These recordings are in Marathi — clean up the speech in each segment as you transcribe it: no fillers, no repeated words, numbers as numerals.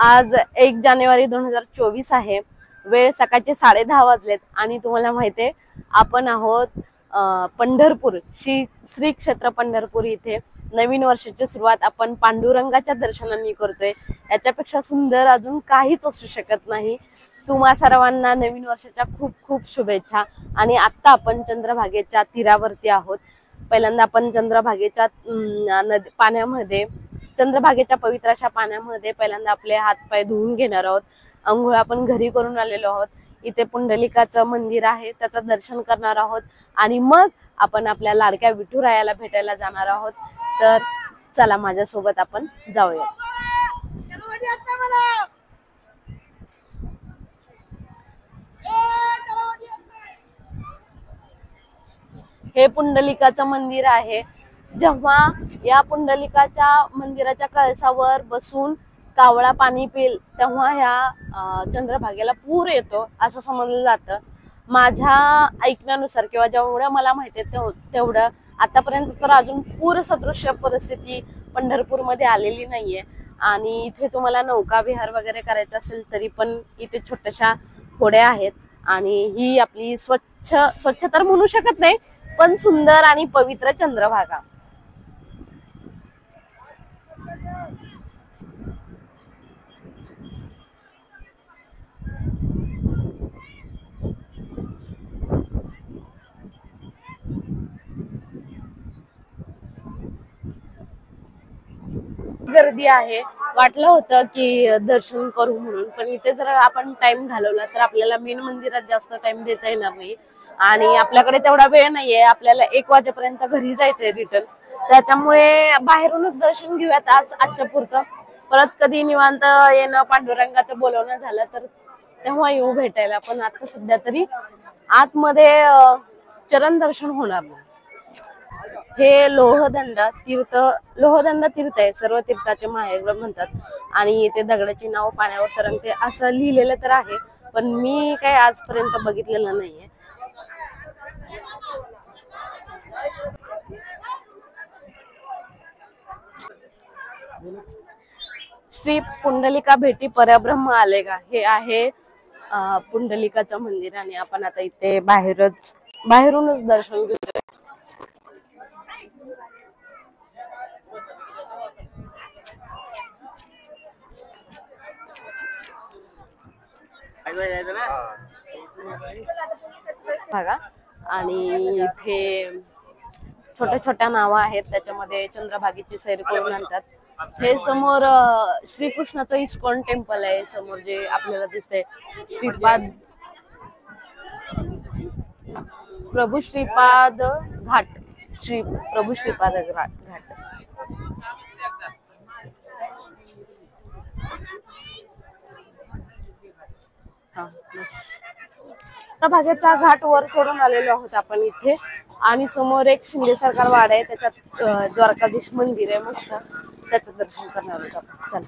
आज 1 जानेवारी 2024 आहे। वेळ सकाळचे 10:30 वाजलेत आणि तुम्हाला माहिती आहे आपण आहोत पंढरपूर श्री क्षेत्र पंढरपूर इथे नवीन वर्षाची सुरुवात आपण पांडुरंगाच्या दर्शनाने करतोय। याच्यापेक्षा सुंदर अजून काहीच असू शकत नाही। तुम्हा सर्वांना नवीन वर्षाच्या खूप खूप शुभेच्छा। आणि आता आपण चंद्रभागेच्या तीरावरती आहोत। पहिल्यांदा आपण चंद्रभागेच्या पाण्यामध्ये चंद्रभागेच्या पवित्र अशा पाण्यामध्ये पहिल्यांदा आपले हात पाय धुवून घेणार आहोत। अंघोळ आपण घरी करून आलेलो आहोत। इथे पुंडलिकाचं मंदिर आहे त्याचं दर्शन करणार आहोत आणि मग आपण आपल्या लाडक्या विठुरायाला भेटायला जाणार आहोत। तर चला माझ्यासोबत आपण जाऊया। हे पुंडलिकाचं मंदिर आहे। जेव्हा या पुंडलिकाच्या मंदिराच्या कळसावर बसून कावळा पाणी पिल तेव्हा ह्या चंद्रभागेला पूर येतो असं समजलं जातं। माझ्या ऐकण्यानुसार किंवा जेवढं मला माहिती आहे तेवढं आतापर्यंत तर अजून पूर सदृश्य परिस्थिती पंढरपूरमध्ये आलेली नाहीये। आणि इथे तुम्हाला नौका विहार वगैरे करायचं असेल तरी पण इथे छोट्याशा होड्या आहेत। आणि ही आपली स्वच्छ तर म्हणू शकत नाही पण सुंदर आणि पवित्र चंद्रभागा। गर्दी आहे। वाटलं होतं की दर्शन करू म्हणून पण इथे जर आपण टाइम घालवला तर आपल्याला मेन मंदिरात जास्त टाइम देता येणार नाही आणि आपल्याकडे तेवढा वेळ नाहीये। आपल्याला 1 वाजेपर्यंत घरी जायचंय रिटर्न। त्याच्यामुळे बाहेरूनच दर्शन घेऊयात आजच्या पुरतं। परत कधी निवांत येणं पांडुरंगाचं बोलवणं झालं तर तेव्हा येऊ भेटायला। पण आता सध्या तरी आतमध्ये चरण दर्शन होणार नाही। हे लोहदंड तीर्थ आहे। सर्व तीर्थाचे माहेर म्हणतात आणि इथे दगडाची नाव पाण्यावर तरंगते असं लिहिलेलं तर आहे पण मी काही आजपर्यंत बघितलेलं नाहीये। श्री पुंडलिका भेटी परब्रह्म आलेगा हे आहे पुंडलिकाचं मंदिर आणि आपण आता इथे बाहेरूनच दर्शन घेतोय। बघा आणि इथे छोट्या छोट्या नावा आहेत त्याच्यामध्ये चंद्रभागेची सैर करून आणतात। हे समोर श्रीकृष्णाचं इस्कॉन टेम्पल आहे। समोर जे आपल्याला दिसतंय प्रभू श्रीपाद घाट चंद्रभागेचा घाट वर चढून आलेलो आहोत आपण इथे आणि समोर एक शिंदे सरकार वाडा आहे त्याच्यात द्वारकाधीश मंदिर आहे मस्त त्याचं दर्शन करणार आहोत आपण।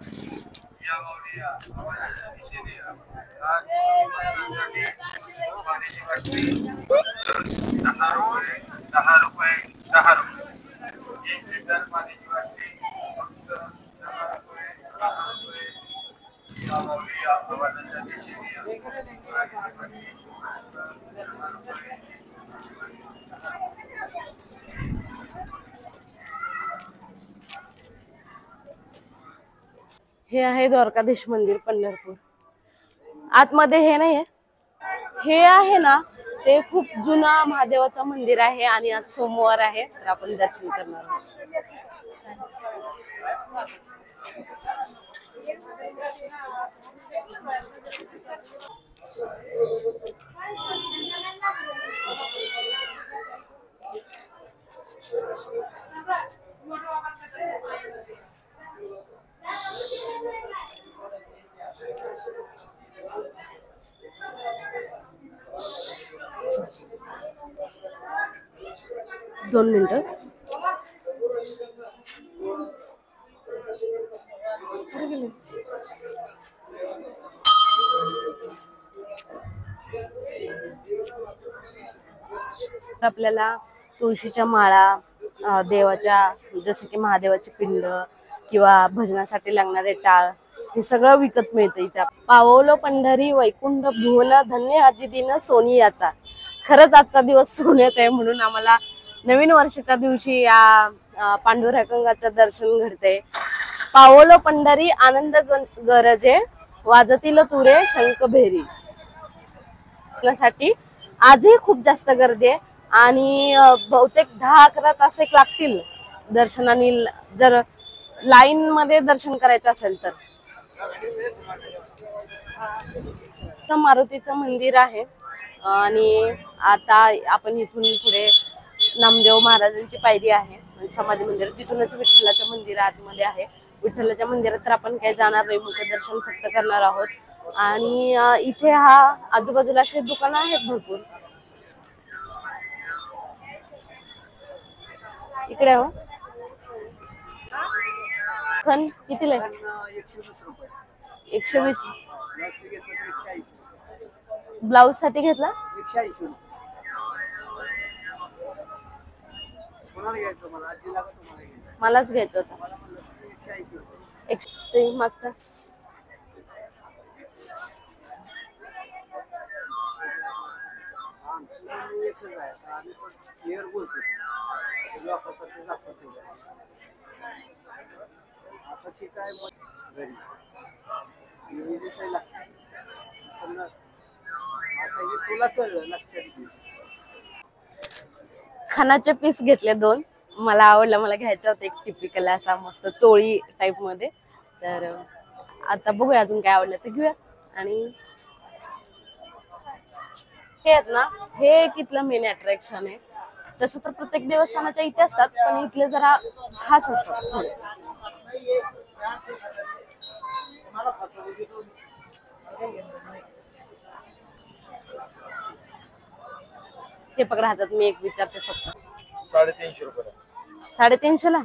हे आहे द्वारकाधीश मंदिर पंढरपूर। आतमध्ये हे नाही हे आहे ना ते खूप जुना महादेवाचं मंदिर आहे आणि आज सोमवार आहे तर आपण दर्शन करणार आहोत. दोन मिनिटं. आपल्याला तुळशीच्या माळा, देवाच्या जसे की महादेवाची पिंड किंवा भजनासाठी लागणारे टाळ हे सगळं विकत मिळतं इथे. पावलो पंढरी वैकुंठ भुवन धन्य आजी दिन सोनी याचा. खरंच आजचा दिवस सोन्याचा आहे म्हणून आम्हाला नवीन वर्षाच्या दिवशी या पांडुरंगाचं दर्शन घडते. पावलो पंढरी आनंद गरजे वाजतील तुरे शंख भेरी. साठी आजही खूप जास्त गर्दी आहे आणि बहुतेक 10-11 तास एक लागतील दर्शनाने जर लाईन मध्ये दर्शन करायचं असेल तर. मारुतीचं मंदिर आहे आणि आता आपण इथून पुढे नामदेव महाराजांची पायरी आहे समाधी मंदिर, तिथूनच विठ्ठलाचं मंदिर आतमध्ये आहे. विठ्ठलाच्या मंदिरात तर आपण काही जाणार नाही, मुखदर्शन फक्त करणार आहोत. आणि इथे हा आजूबाजूला असे दुकानं आहेत भरपूर. इकडे हो खन कितीला आहे? 120. ब्लाउज साठी घेतला 180. मलाच घ्यायचं होतं. मागचा खानाचे पीस घेतले 2. मला आवडलं, मला घ्यायचं होतं एक टिपिकल असा मस्त चोळी टाइप मध्ये. तर आता बघूया अजून काय आवडलं ते घेऊया. आणि हे आहेत ना, हे एक इथलं मेन अट्रॅक्शन आहे. तसं तर प्रत्येक देवस्थानाच्या इथे असतात पण इथले जरा खास असतात. ते पकडा हातात, मी एक विचारते फक्त. 350 रुपये. 350 ला.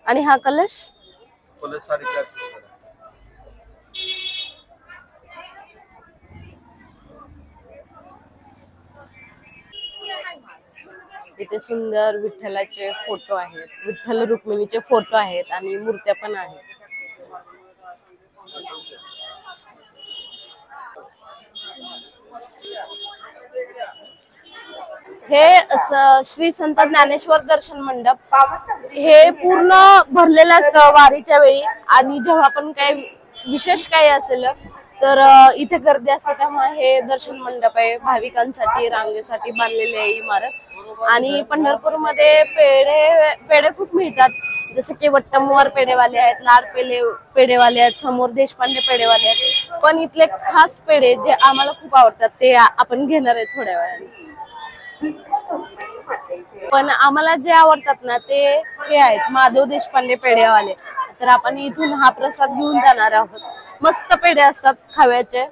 आणि हा कलश 450 रुपये. इथे सुंदर विठ्ठलाचे फोटो आहेत, विठ्ठल रुक्मिणीचे फोटो आहेत आणि मूर्त्या पण आहेत. हे श्री संत ज्ञानेश्वर दर्शन मंडप हे पूर्ण भरलेलं असतं वारीच्या वेळी. आणि जेव्हा पण काही विशेष काही असेल तर इथे गर्दी असते, तेव्हा हे दर्शन मंडप आहे भाविकांसाठी रांगेसाठी बांधलेली आहे इमारत. आणि पंढरपूरमध्ये पेढे खूप मिळतात, जसे की वट्टमवार पेढेवाले आहेत, लाड पेढेवाले आहेत, समोर देशपांडे पेढेवाले आहेत. पण इथले खास पेढे जे आम्हाला खूप आवडतात ते आपण घेणार आहेत थोड्या वेळाने. पण आम्हाला जे आवडतात ना ते हे आहेत माधव देशपांडे पेढेवाले. तर आपण इथून हा प्रसाद घेऊन जाणार आहोत. मस्त पेढे असतात खाव्याचे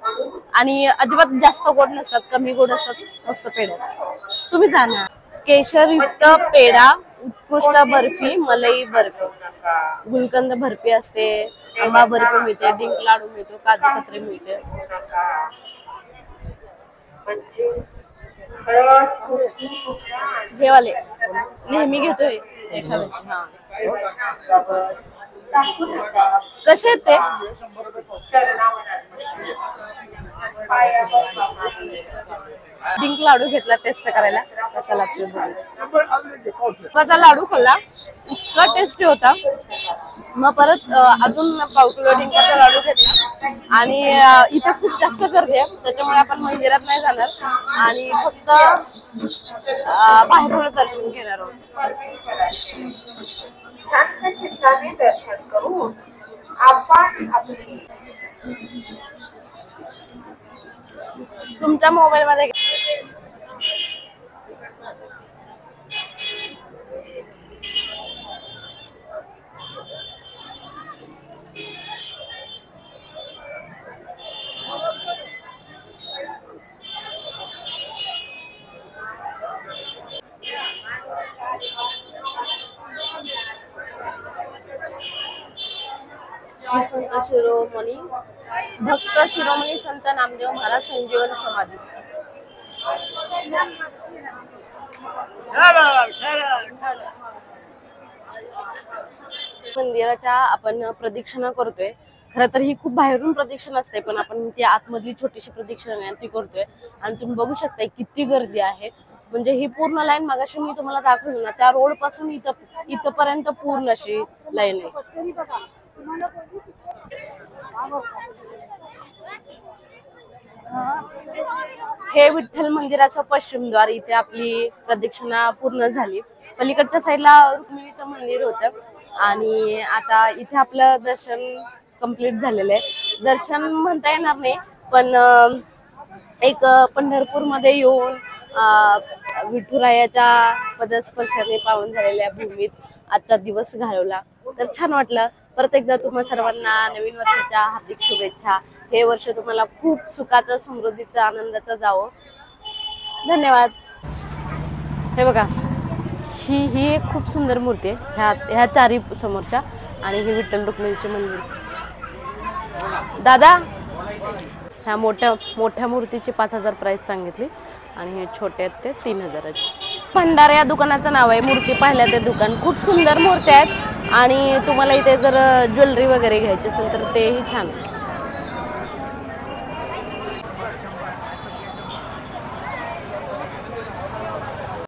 आणि अजिबात जास्त गोड नसतात, कमी गोड असतात, मस्त पेढे असतात. तुम्ही जाणार. केशरयुक्त पेढा, उत्कृष्ट बर्फी, मलाई बर्फी, गुलकंद बर्फी असते, आंबा बर्फी मिळते, डिंक लाडू मिळतो, काजू कतरी मिळते. हे वाले नेहमी घेतोय हे खाव्याचे. हा कसे आहेत ते? डिंक लाडू घेतला टेस्ट करायला कसा लागतो. आता लाडू खाल्ला, इतका टेस्टी होता. मग परत अजून पाव किलो डिंकाचा लाडू घेतला आणि इथे खूप जास्त गर्दी आहे त्याच्यामुळे आपण मंदिरात नाही जाणार आणि फक्त बाहेरून दर्शन घेणार आहोत. दर्शन करून आपण आपली तुमच्या मोबाईल मध्ये श्री संत शिरोमणी भक्त शिरोमणी संत नामदेव महाराज संजीवन समाधी. मंदिराच्या आपण प्रदक्षिणा करतोय. खरं तर ही खूप बाहेरून प्रदक्षिणा असते पण आपण ती आतमधली छोटीशी प्रदक्षिणा आहे ती करतोय आणि तुम्ही बघू शकता किती गर्दी आहे. म्हणजे ही पूर्ण लाईन मगाशी मी तुम्हाला दाखवली ना त्या रोड पासून इथपर्यंत पूर्ण अशी लाईन आहे. हे विठ्ठल मंदिराचं पश्चिम द्वार. इथे आपली प्रदक्षिणा पूर्ण झाली. पलीकडच्या साईडला रुक्मिणीचं मंदिर होतं आणि आता इथे आपलं दर्शन कंप्लीट झालेलं आहे. दर्शन म्हणता येणार नाही पण एक पंढरपूर मध्ये येऊन विठुरायाच्या पदस्पर्शाने पावन झालेल्या भूमीत आजचा दिवस घालवला तर छान वाटलं. परत एकदा तुम्हा सर्वांना नवीन वर्षाच्या हार्दिक शुभेच्छा. हे वर्ष तुम्हाला खूप सुखाचं समृद्धीचं आनंदाचं जावं. धन्यवाद. हे बघा ही एक खूप सुंदर मूर्ती आहे ह्या चारी समोरच्या आणि हे विठ्ठल रुक्मिणीचे मंदिर. दादा ह्या मोठ्या मूर्तीची 5,000 प्राइस सांगितली आणि हे छोटे आहेत ते 3,000ची. भंडारा या दुकानाचं नाव आहे. मूर्ती पाहिल्या ते दुकान खूप सुंदर मूर्ती आहेत आणि तुम्हाला इथे जर ज्वेलरी वगैरे घ्यायची असेल तर तेही छान आहे.